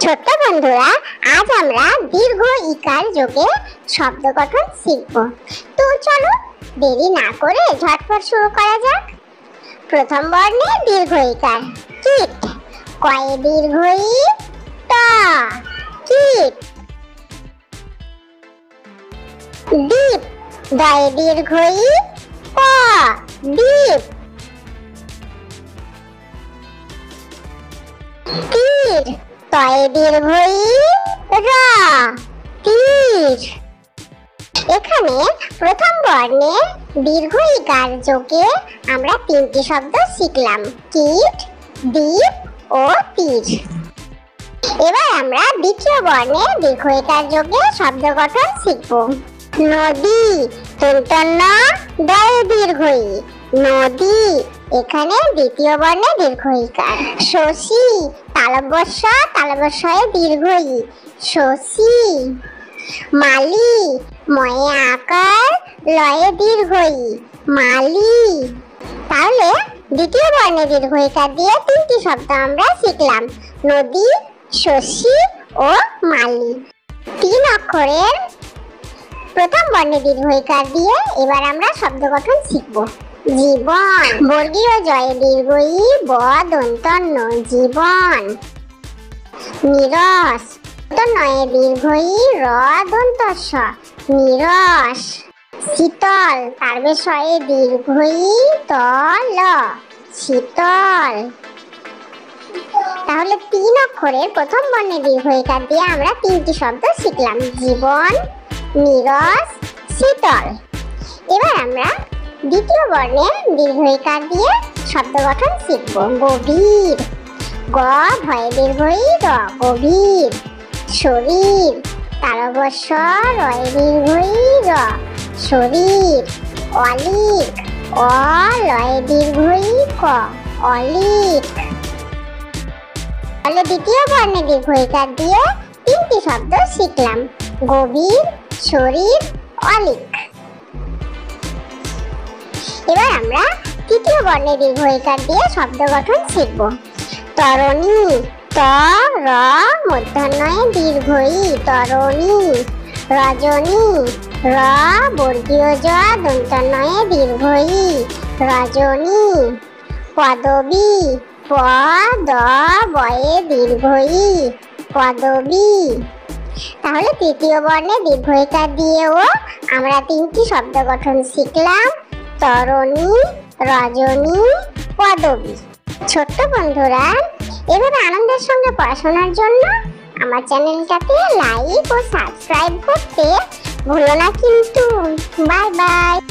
ছোট্ট বন্ধুরা, আজ আমরা দীর্ঘ ইকার যোগে শব্দ গঠন শিখব। তো চলো দেরি না করে ঝটপট শুরু করা যাক। প্রথম বর্ণে দীর্ঘ ইকার কিট, কয়ে দীর্ঘ ই ট কিট। দীপ, দয়ে দীর্ঘ ই প দীপ। তীর, তয়ে দীর্ঘ ই র তীর। এখানে প্রথম বর্ণে দীর্ঘ ইকার যোগে আমরা তিনটি শব্দ শিখলাম, কিট, দ্বীপ ও তীর। এবার আমরা দ্বিতীয় বর্ণে দীর্ঘ ইকার যোগে শব্দ গঠন শিখব। নদী, তন্তন্য দয়ে দীর্ঘ ই নদী। এখানে দ্বিতীয় বর্ণে দীর্ঘ ইকার। শশী, তালব্যস্য তালব্যস্যয়ে দীর্ঘ ই শশী। মালি, ময়ে আকার লয়ে দীর্ঘ ই মালি। তাহলে দ্বিতীয় বর্ণে দীর্ঘ ইকার দিয়ে তিনটি শব্দ আমরা শিখলাম, নদী, শশী ও মালি। তিন অক্ষরের প্রথম বর্ণে দীর্ঘ ইকার দিয়ে এবার আমরা শব্দ গঠন শিখব। জীবন, বর্গীয় জয়ে দীর্ঘ ই ব দন্তন্য জীবন। নীরস, নয়ে দীর্ঘ ই র দন্তস্য নীরস। শীতল, তালব্যস্যয়ে দীর্ঘ ই ত ল শীতল। তাহলে তিন অক্ষরের প্রথম বর্ণে দীর্ঘ ইকার দিয়ে আমরা তিনটি শব্দ শিখলাম, জীবন, নীরস, শীতল। এবার আমরা দ্বিতীয় বর্ণে দীর্ঘ ইকার দিয়ে শব্দ গঠন শিখব। গভীর, গ ভয়ে দীর্ঘ ই র গভীর। শরীর, তালব্যস্য রয়ে দীর্ঘ ই র শরীর। অলিক, অ লয়ে দীর্ঘ ই ক অলিক। তাহলে দ্বিতীয় বর্ণে দীর্ঘ ইকার দিয়ে তিনটি শব্দ শিখলাম, গভীর, শরীর, অলিক। এবার আমরা তৃতীয় বর্ণে দীর্ঘ ইকার দিয়ে শব্দ গঠন শিখব। তরণী, ত র মূর্ধন্যয়ে দীর্ঘ ই তরণী। রজনী, র বর্গীয় জ দন্তন্যয়ে দীর্ঘ ই রজনী। পদবী, প দ বয়ে দীর্ঘ ই পদবী। তাহলে তৃতীয় বর্ণে দীর্ঘ ইকার দিয়েও আমরা তিনটি শব্দ গঠন শিখলাম, তরণী, রজনী, পদবী। ছোট্ট বন্ধুরা, এভাবে আনন্দের সঙ্গে পড়াশোনার জন্য আমার চ্যানেলটাকে লাইক ও সাবস্ক্রাইব করতে ভুলো না কিন্তু। Bye bye.